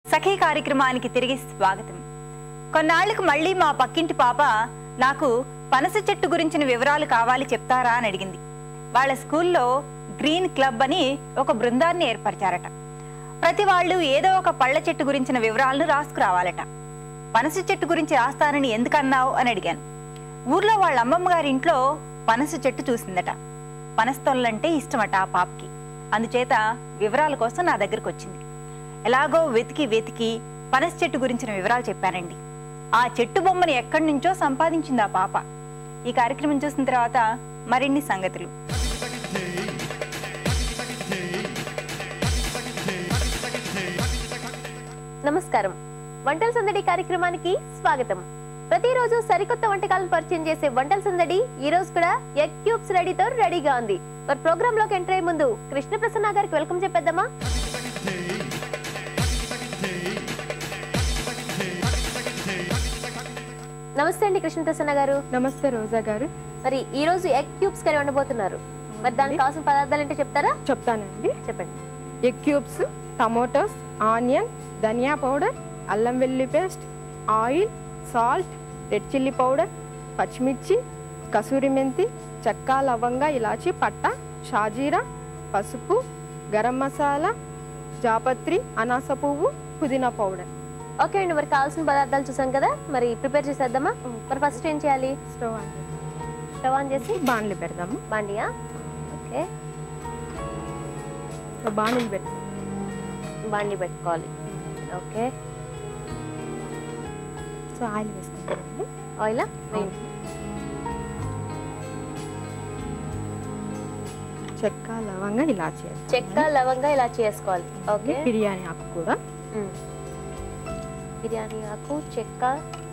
సఖీ కార్యక్రమానికి తిరిగి స్వాగతం. కొన్నాళ్లకు మళ్ళీ మా పక్కింటి పాప నాకు పనస చెట్టు గురించిన వివరాలు కావాలి చెప్తారా అని అడిగింది. వాళ్ళ స్కూల్లో గ్రీన్ క్లబ్ అని ఒక బృందాన్ని ఏర్పరిచారట. ప్రతి వాళ్ళు ఏదో ఒక పళ్ళ చెట్టు గురించిన వివరాలను రాసుకురావాలట. పనస చెట్టు గురించి రాస్తానని ఎందుకన్నావు అని అడిగాను. ఊర్లో వాళ్ళ అమ్మమ్మ గారి ఇంట్లో పనస చెట్టు చూసిందట. పనస్తొల్లంటే ఇష్టమట ఆ పాపకి. అందుచేత వివరాల కోసం నా దగ్గరకు వచ్చింది. ఎలాగో వెతికి పనస చెట్టు గురించిన వివరాలు చెప్పానండి. ఆ చెట్టు బొమ్మని ఎక్కడి నుంచో సంపాదించింది ఆ పాప. ఈ కార్యక్రమం చూసిన తర్వాత మరిన్ని సంగతులు. నమస్కారం. వంటల సందడి కార్యక్రమానికి స్వాగతం. ప్రతిరోజు సరికొత్త వంటకాలను పరిచయం చేసే వంటల సందడి ఈ రోజు కూడా ఎగ్ క్యూబ్స్ రెడీతో రెడీగా ఉంది. మరి ప్రోగ్రామ్ లోకి ఎంటర్ అయ్యే ముందు కృష్ణ ప్రసన్న గారికి వెల్కమ్ చెప్పేద్దామా? నమస్తే అండి కృష్ణ ప్రసన్న గారు. నమస్తే రోజా గారు. మరి ఈ రోజు ఎగ్ క్యూబ్స్ కర్రీ వండబోతున్నారు. మరి దానికి కావాల్సిన పదార్థాలు ఏంటో చెప్తారా? చెప్తానండి, చెప్పండి. ఎగ్ క్యూబ్స్, టమోటోస్, ఆనియన్, ధనియా పౌడర్, అల్లం వెల్లుల్లి paste, oil, salt, red chilli powder, పచ్చిమిర్చి, కసూరి మెంతి, చెక్క, లవంగ, ఇలాచి, పట్ట, షాజీరా, పసుపు, గరం మసాలా, జాపత్రి, అనాస పువ్వు, పుదీనా పౌడర్. ఓకే అండి, మరి కావాల్సిన పదార్థాలు చూసాం కదా, మరి ప్రిపేర్ చేసేద్దామా? మరి ఫస్ట్ ఏం చేయాలి? స్టవ్ ఆన్ చేసి బాణలి పెడదాము. బాండియా? ఓకే, బాణలి బాండి పెట్టుకోవాలి. ఓకే, సో ఆయిల్ వేసుకుంటామండి. ఆయిల్ చెక్క, లవంగ, ఇలాచి. చెక్క, లవంగా ఇలా చేసుకోవాలి. ఓకే, బిర్యానీ ఆకు కూడా. బిర్యానీ ఆకు, చెక్క,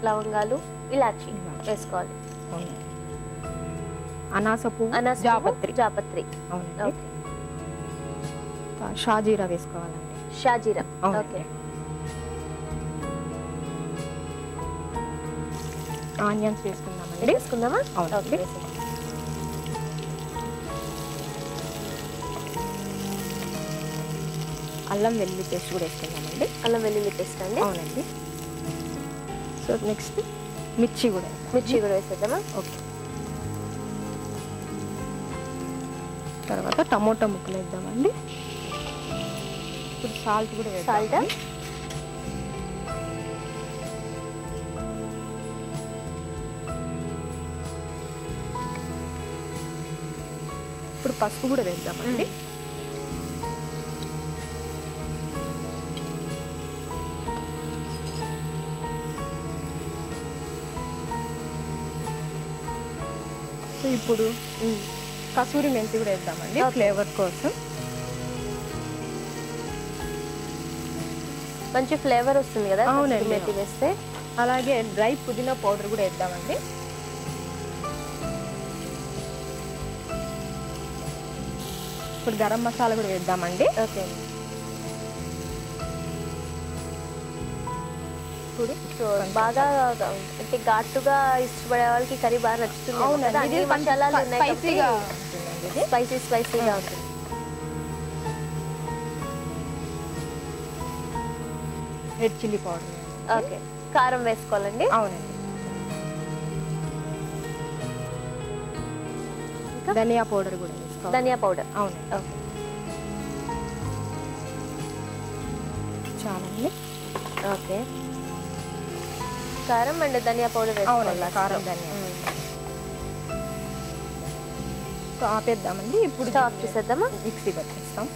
లవంగాలు, ఇలాచి వేసుకోవాలి. అనాస పువ్వు, జాపత్రి. అవునండి. షాజీరా వేసుకోవాలండి. షాజీరా. ఓకే, ఆనియన్స్ వేసుకుందామండి. వేసుకుందామా? అవునండి. అల్లం వెల్లుల్లి పేస్ట్ కూడా వేసుకుందామండి. అల్లం వెల్లుల్లి పేస్ట్ అండి. అవునండి. సో నెక్స్ట్ మిర్చి కూడా వేసేద్దామా? ఓకే. తర్వాత టమోటా ముక్కలు వేద్దామండి. ఇప్పుడు సాల్ట్ కూడా సాల్ట్. ఇప్పుడు పసుపు కూడా వేద్దామండి. ఇప్పుడు కసూరి మెంతి కూడా వేద్దామండి, ఫ్లేవర్ కోసం. మంచి ఫ్లేవర్ వస్తుంది కదా మెంతి వేస్తే. అలాగే డ్రై పుదీనా పౌడర్ కూడా వేద్దామండి. ఇప్పుడు గరం మసాలా కూడా వేద్దామండి. ఓకే, ఇప్పుడు బాగా అంటే ఘాటుగా ఇష్టపడే వాళ్ళకి కర్రీ బాగా నచ్చుతుంది. అన్ని మసాలాలు ఉన్నాయి, స్పైసీగా ఉంటుంది. Red chilli powder. ఓకే, కారం వేసుకోవాలండి. అవునండి. ధనియా పౌడర్ కూడా వేసుకోవాలి. ధనియా పౌడర్. అవునండి. ఓకే, చాలండి. ఓకే, కారం అండ్ ధనియా పౌడర్ వేసుకోవాలి. కారం, ధనియా. సో ఆపేద్దామండి. ఇప్పుడు ఆఫ్ చేసేద్దామా? మిక్సీ పట్టేస్తాం.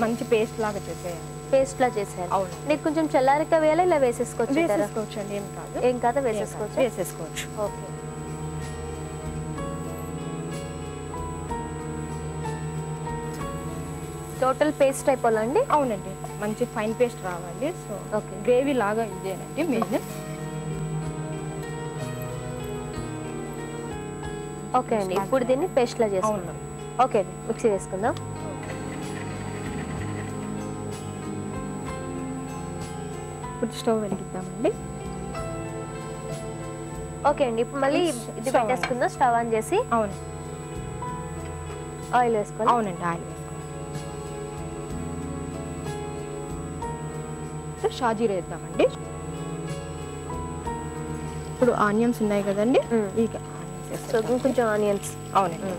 మంచి పేస్ట్ లాగా చేసేయాలి. పేస్ట్ లా చేసేయాలి. అవును. నీకు కొంచెం చల్లారిక వేయాలి, ఇలా వేసేసుకోవచ్చు. వేసేసుకోవచ్చు అండి, ఏం కాదు. వేసేసుకోవచ్చు. ఓకే, టోటల్ పేస్ట్ అయిపోవాలండి. అవునండి, మంచి ఫైన్ పేస్ట్ రావాలి. సో ఓకే, గ్రేవీ లాగా ఇదేనండి మెయిన్. ఓకే అండి, ఇప్పుడు దీన్ని పేస్ట్ లా చేసుకుందాం. ఓకే అండి, మిక్సీ వేసుకుందాం. ఇప్పుడు స్టవ్ వెలిగిద్దామండి. ఓకే అండి, ఇప్పుడు మళ్ళీ ఇది పెట్టేసుకుందాం. స్టవ్ ఆన్ చేసి. అవును, ఆయిల్ వేసుకోవాలి. అవునండి, ఆయిల్ వేసుకోవాలి. షాజీరా వేద్దామండి. ఇప్పుడు ఆనియన్స్ ఉన్నాయి కదండి, ఇక సో కొంచెం ఆనియన్స్. అవునండి.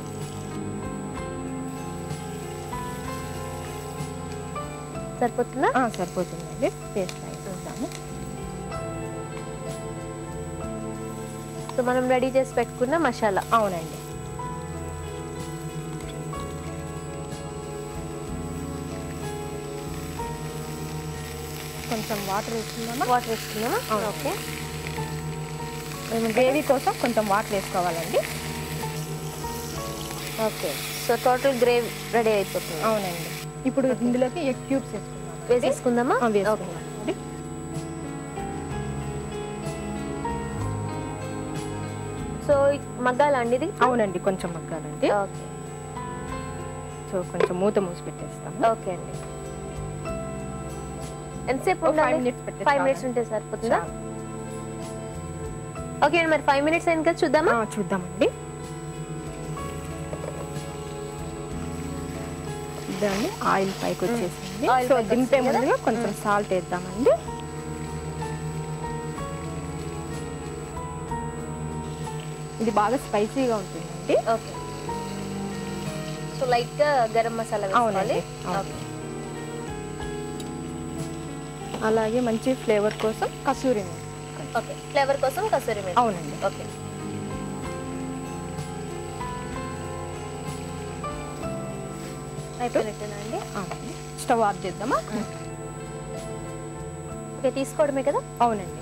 సరిపోతుందా? సరిపోతుందండి. పేస్ట్ వేద్దాము. సో మనం రెడీ చేసి పెట్టుకున్న మసాలా. అవునండి. కొంచెం వాటర్ వేసుకుందామా? వాటర్ వేసుకుందామా? ఓకే. మేము గ్రేవీ కోసం కొంచెం వాటర్ వేసుకోవాలండి. Okay. So total gravy ready అయిపోతుంది. అవునండి. ఇప్పుడు ఇందులోకి ఎగ్ క్యూబ్స్ వేసేసుకుందామా? వేసుకుందామండి. సో మగ్గాలా అండి ఇది? అవునండి, కొంచెం మగ్గాలండి. ఓకే. సో కొంచెం మూత మూసి పెట్టేస్తాము. ఓకే అండి. ఎంతసేపు ఉండాలి? 5 minutes 5 minutes ఉంటే సరిపోతుందా? ఓకే అండి, మరి 5 minutes అయింది కదా, చూద్దామా? చూద్దామండి. దాన్ని ఆయిల్ పైకి వచ్చేసింది. సో దింపే ముందుగా కొంచెం సాల్ట్ వేద్దామండి. ఇది బాగా స్పైసీగా ఉంటుందండి. ఓకే. సో లైట్ గా గరం మసాలా వేసుకోవాలి. ఓకే. అలాగే మంచి ఫ్లేవర్ కోసం కసూరి మెంతి. ఓకే, ఫ్లేవర్ కోసం కసూరి మెంతి. అవునండి. ఓకే. అయిపోయినట్టేనండి. స్టవ్ ఆఫ్ చేద్దామా? ఓకే, తీసుకోవడమే కదా? అవునండి.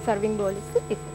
సర్వింగ్ బౌల్ ఇస్తే తీసుకో.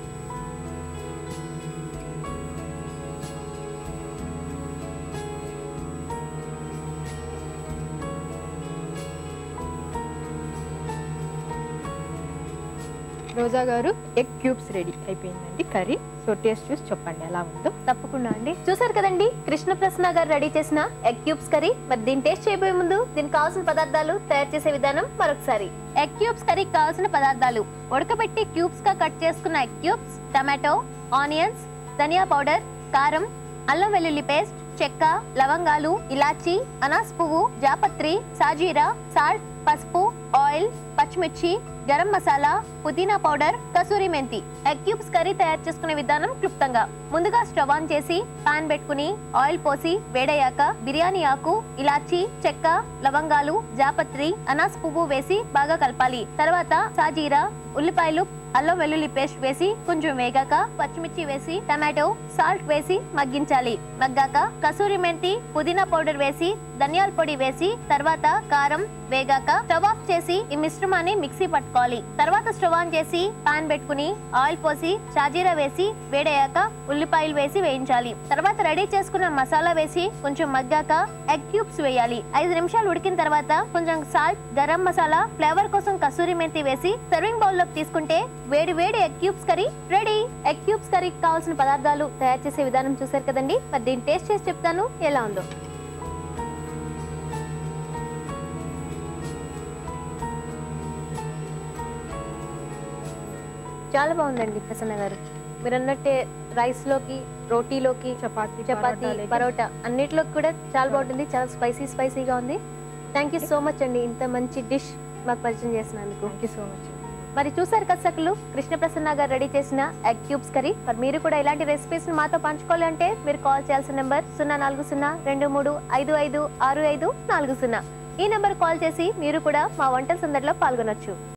రోజా గారు, ఎగ్ క్యూబ్స్ రెడీ అయిపోయిందండి కర్రీ. సో టేస్ట్ చూసి చెప్పండి ఎలా ఉందో. తప్పకుండా అండి. చూసారు కదండి కృష్ణప్రసన్న గారు రెడీ చేసిన ఎగ్ క్యూబ్స్ కర్రీ. మరి దీన్ని టేస్ట్ చేయబోయే ముందు దీనికి కావాల్సిన పదార్థాలు, తయారు చేసే విధానం మరొకసారి. ఎగ్ క్యూబ్స్ కర్రీకి కావాల్సిన పదార్థాలు: ఉడకబెట్టి క్యూబ్స్ గా కట్ చేసుకున్న ఎగ్ క్యూబ్స్, టమాటో, ఆనియన్స్, ధనియా పౌడర్, కారం, అల్లం వెల్లుల్లి పేస్ట్, చెక్క, లవంగాలు, ఇలాచి, అనాస్ పువ్వు, జాపత్రి, సాజీరా, సాల్ట్, పసుపు, ఆయిల్, పచ్చిమిర్చి, గరం మసాలా, పుదీనా పౌడర్, కసూరి మెంతి. ఎగ్ క్యూబ్స్ కర్రీ తయారు చేసుకునే విధానం క్లుప్తంగా: ముందుగా స్టవ్ ఆన్ చేసి పాన్ పెట్టుకుని ఆయిల్ పోసి వేడయ్యాక బిర్యానీ ఆకు, ఇలాచి, చెక్క, లవంగాలు, జాపత్రి, అనాస్ పువ్వు వేసి బాగా కలపాలి. తర్వాత సాజీరా, ఉల్లిపాయలు, అల్లం వెల్లుల్లి పేస్ట్ వేసి కొంచెం వేగాక పచ్చిమిర్చి వేసి టమాటో, సాల్ట్ వేసి మగ్గించాలి. మగ్గాక కసూరి మెంతి, పుదీనా పౌడర్ వేసి ధనియాల పొడి వేసి తర్వాత కారం వేగాక స్టవ్ ఆఫ్ చేసి ఈ మిశ్రమాన్ని మిక్సీ పట్టుకోవాలి. తర్వాత స్టవ్ ఆన్ చేసి పాన్ పెట్టుకుని ఆయిల్ పోసి షాజీరా వేసి వేడయ్యాక ఉల్లిపాయలు వేసి వేయించాలి. తర్వాత రెడీ చేసుకున్న మసాలా వేసి కొంచెం మగ్గాక ఎగ్ క్యూబ్స్ వేయాలి. 5 నిమిషాలు ఉడికిన తర్వాత కొంచెం సాల్ట్, గరం మసాలా, ఫ్లేవర్ కోసం కసూరి మెంతి వేసి సర్వింగ్ బౌల్ లోకి తీసుకుంటే వేడి వేడి egg cubes curry ready. Egg cubes కర్రీకి కావాల్సిన పదార్థాలు, తయారు చేసే విధానం చూసారు కదండి. మరి దీన్ని టేస్ట్ చేసి చెప్తాను ఎలా ఉందో. చాలా బాగుందండి ప్రసన్న గారు. మీరు అన్నట్టే రైస్ లోకి, రోటీలోకి, చపాతీ, పరోటా అన్నిటిలోకి కూడా చాలా బాగుంటుంది. చాలా స్పైసీగా ఉంది. థ్యాంక్ యూ సో మచ్ అండి, ఇంత మంచి డిష్ మాకు పరిచయం చేసినందుకు. Thank you so much. మరి చూసారు కదా సకులు, కృష్ణప్రసన్న గారు రెడీ చేసిన ఎగ్ క్యూబ్స్ కర్రీ. మరి మీరు కూడా ఇలాంటి రెసిపీస్ మాతో పంచుకోవాలి అంటే మీరు కాల్ చేయాల్సిన నెంబర్ 04023556540. ఈ నెంబర్ కాల్ చేసి మీరు కూడా మా వంటల సందడిలో పాల్గొనొచ్చు.